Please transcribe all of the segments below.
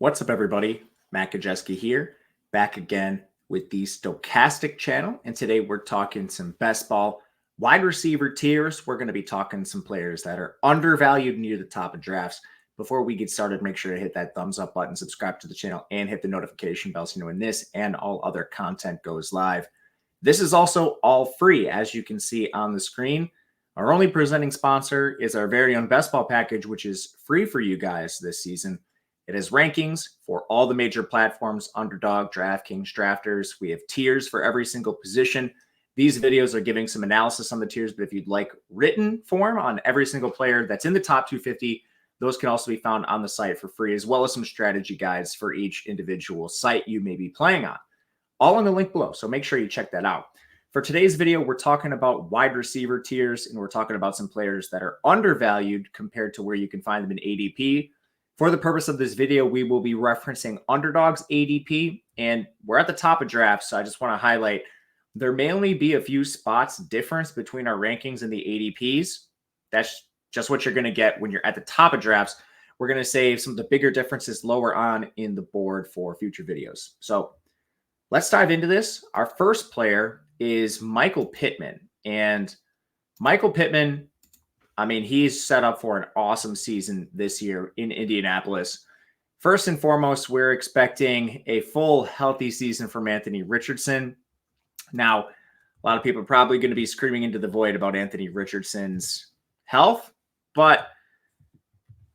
What's up, everybody? Matt Kajeski here, back again with the Stochastic channel. And today we're talking some best ball wide receiver tiers. We're going to be talking some players that are undervalued near the top of drafts. Before we get started, make sure to hit that thumbs up button, subscribe to the channel, and hit the notification bell so you know when this and all other content goes live. This is also all free, as you can see on the screen. Our only presenting sponsor is our very own best ball package, which is free for you guys this season. It has rankings for all the major platforms: Underdog, DraftKings, Drafters. We have tiers for every single position. These videos are giving some analysis on the tiers, but if you'd like written form on every single player that's in the top 250, those can also be found on the site for free, as well as some strategy guides for each individual site you may be playing on. All in the link below, so make sure you check that out. For today's video, we're talking about wide receiver tiers, and we're talking about some players that are undervalued compared to where you can find them in ADP. For the purpose of this video, we will be referencing Underdog's ADP, and we're at the top of drafts, so I just want to highlight there may only be a few spots difference between our rankings and the ADPs. That's just what you're going to get when you're at the top of drafts. We're going to save some of the bigger differences lower on in the board for future videos. So let's dive into this. Our first player is Michael Pittman, and Michael Pittman, I mean, he's set up for an awesome season this year in Indianapolis. First and foremost, we're expecting a full healthy season from Anthony Richardson. Now, a lot of people are probably going to be screaming into the void about Anthony Richardson's health, but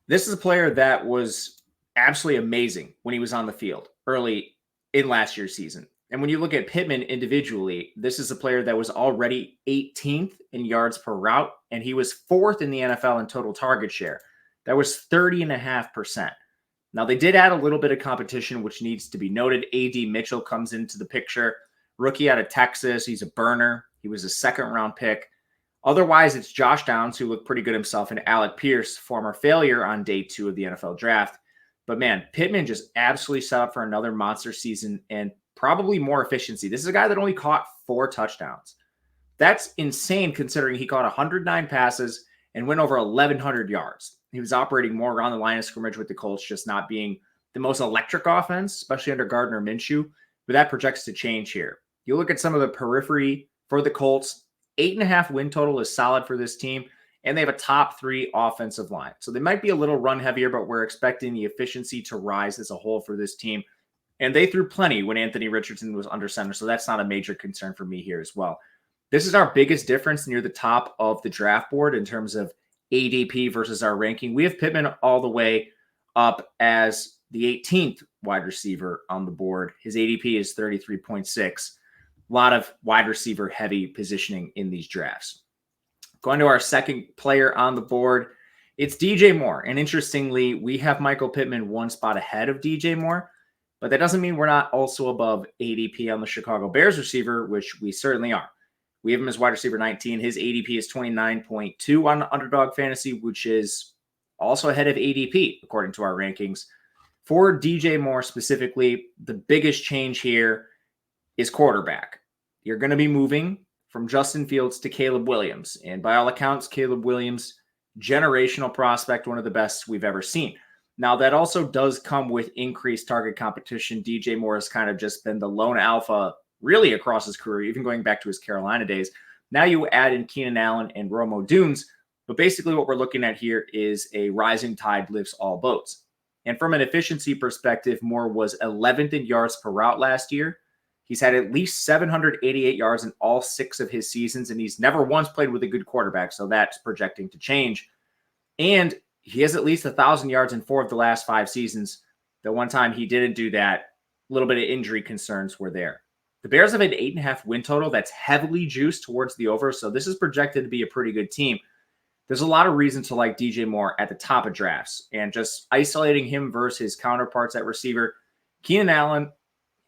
this is a player that was absolutely amazing when he was on the field early in last year's season. And when you look at Pittman individually, this is a player that was already 18th in yards per route, and he was 4th in the NFL in total target share. That was 30.5%. Now, they did add a little bit of competition, which needs to be noted. A.D. Mitchell comes into the picture. Rookie out of Texas. He's a burner. He was a second-round pick. Otherwise, it's Josh Downs, who looked pretty good himself, and Alec Pierce, former failure on day 2 of the NFL draft. But, man, Pittman just absolutely set up for another monster season and probably more efficiency. This is a guy that only caught 4 touchdowns. That's insane considering he caught 109 passes and went over 1,100 yards. He was operating more around the line of scrimmage with the Colts, just not being the most electric offense, especially under Gardner Minshew. But that projects to change here. You look at some of the periphery for the Colts, 8.5 win total is solid for this team, and they have a top 3 offensive line. So they might be a little run heavier, but we're expecting the efficiency to rise as a whole for this team. And they threw plenty when Anthony Richardson was under center, so that's not a major concern for me here as well. This is our biggest difference near the top of the draft board in terms of ADP versus our ranking. We have Pittman all the way up as the 18th wide receiver on the board. His ADP is 33.6. A lot of wide receiver heavy positioning in these drafts. Going to our second player on the board, it's DJ Moore. And interestingly, we have Michael Pittman 1 spot ahead of DJ Moore. But that doesn't mean we're not also above ADP on the Chicago Bears receiver, which we certainly are. We have him as wide receiver 19. His ADP is 29.2 on Underdog Fantasy, which is also ahead of ADP, according to our rankings. For DJ Moore specifically, the biggest change here is quarterback. You're going to be moving from Justin Fields to Caleb Williams. And by all accounts, Caleb Williams, generational prospect, one of the best we've ever seen. Now, that also does come with increased target competition. DJ Moore has kind of just been the lone alpha really across his career, even going back to his Carolina days. Now you add in Keenan Allen and Rome Odunze, but basically what we're looking at here is a rising tide lifts all boats. And from an efficiency perspective, Moore was 11th in yards per route last year. He's had at least 788 yards in all 6 of his seasons, and he's never once played with a good quarterback, so that's projecting to change. And he has at least 1,000 yards in 4 of the last 5 seasons. The one time he didn't do that, a little bit of injury concerns were there. The Bears have an 8.5 win total that's heavily juiced towards the over, so this is projected to be a pretty good team. There's a lot of reason to like DJ Moore at the top of drafts, and just isolating him versus his counterparts at receiver. Keenan Allen,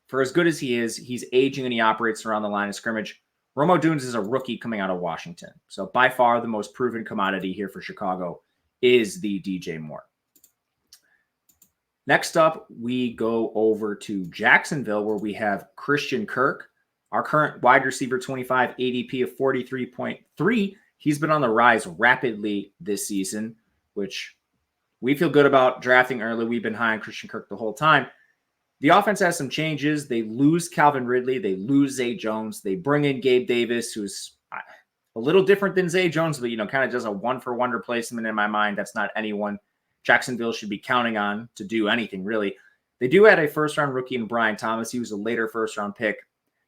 for as good as he is, he's aging and he operates around the line of scrimmage. Rome Odunze is a rookie coming out of Washington, so by far the most proven commodity here for Chicago is the DJ Moore. Next up, we go over to Jacksonville, where we have Christian Kirk, our current wide receiver 25, ADP of 43.3. He's been on the rise rapidly this season, which we feel good about drafting early. We've been high on Christian Kirk the whole time. The offense has some changes. They lose Calvin Ridley. They lose Zay Jones. They bring in Gabe Davis, who's a little different than Zay Jones, but, kind of does a one-for-one replacement in my mind. That's not anyone Jacksonville should be counting on to do anything, really. They do add a first-round rookie in Brian Thomas. He was a later first-round pick.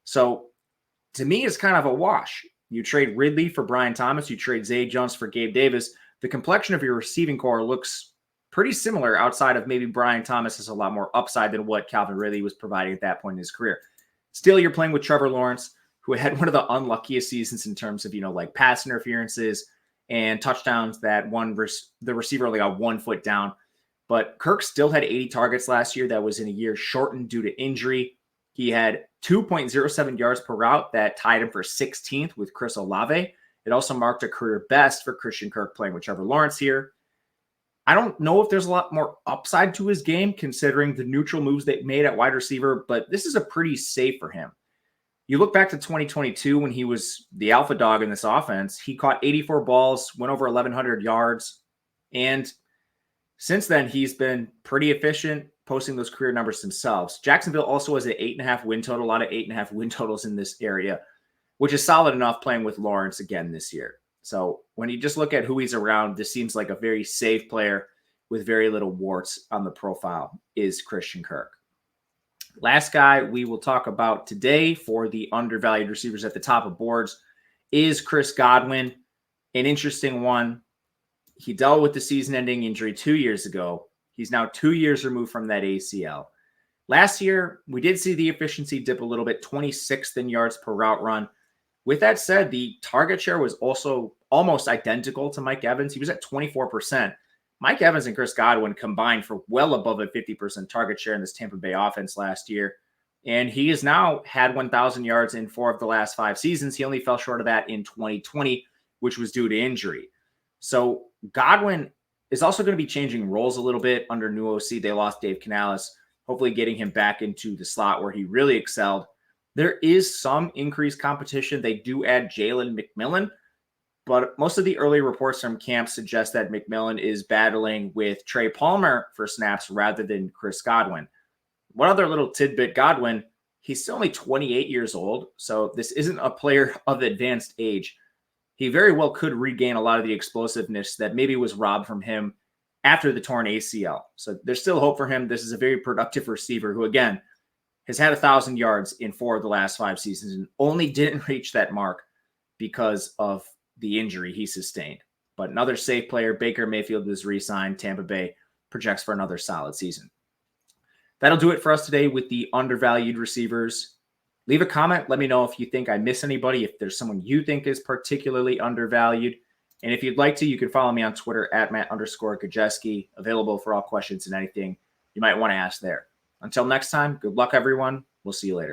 So, to me, it's kind of a wash. You trade Ridley for Brian Thomas. You trade Zay Jones for Gabe Davis. The complexion of your receiving core looks pretty similar outside of maybe Brian Thomas has a lot more upside than what Calvin Ridley was providing at that point in his career. Still, you're playing with Trevor Lawrence, who had one of the unluckiest seasons in terms of, like pass interferences and touchdowns that the receiver only got 1 foot down. But Kirk still had 80 targets last year. That was in a year shortened due to injury. He had 2.07 yards per route that tied him for 16th with Chris Olave. It also marked a career best for Christian Kirk playing with Trevor Lawrence here. I don't know if there's a lot more upside to his game considering the neutral moves they made at wide receiver, but this is a pretty safe for him. You look back to 2022 when he was the alpha dog in this offense, he caught 84 balls, went over 1,100 yards, and since then he's been pretty efficient, posting those career numbers themselves. Jacksonville also has an 8.5 win total, a lot of 8.5 win totals in this area, which is solid enough playing with Lawrence again this year. So when you just look at who he's around, this seems like a very safe player with very little warts on the profile is Christian Kirk. Last guy we will talk about today for the undervalued receivers at the top of boards is Chris Godwin, an interesting one. He dealt with the season-ending injury 2 years ago. He's now 2 years removed from that ACL. Last year, we did see the efficiency dip a little bit, 26th in yards per route run. With that said, the target share was also almost identical to Mike Evans. He was at 24%. Mike Evans and Chris Godwin combined for well above a 50% target share in this Tampa Bay offense last year. And he has now had 1,000 yards in 4 of the last 5 seasons. He only fell short of that in 2020, which was due to injury. So Godwin is also going to be changing roles a little bit under new OC. They lost Dave Canales, hopefully getting him back into the slot where he really excelled. There is some increased competition. They do add Jalen McMillan, but most of the early reports from camp suggest that McMillan is battling with Trey Palmer for snaps rather than Chris Godwin. One other little tidbit, Godwin, he's still only 28 years old, so this isn't a player of advanced age. He very well could regain a lot of the explosiveness that maybe was robbed from him after the torn ACL. So there's still hope for him. This is a very productive receiver who, again, has had 1,000 yards in 4 of the last 5 seasons and only didn't reach that mark because of the injury he sustained. But another safe player, Baker Mayfield, was re-signed. Tampa Bay projects for another solid season. That'll do it for us today with the undervalued receivers. Leave a comment. Let me know if you think I miss anybody, if there's someone you think is particularly undervalued. And if you'd like to, you can follow me on Twitter at Matt_Gajewski, available for all questions and anything you might want to ask there. Until next time, good luck, everyone. We'll see you later.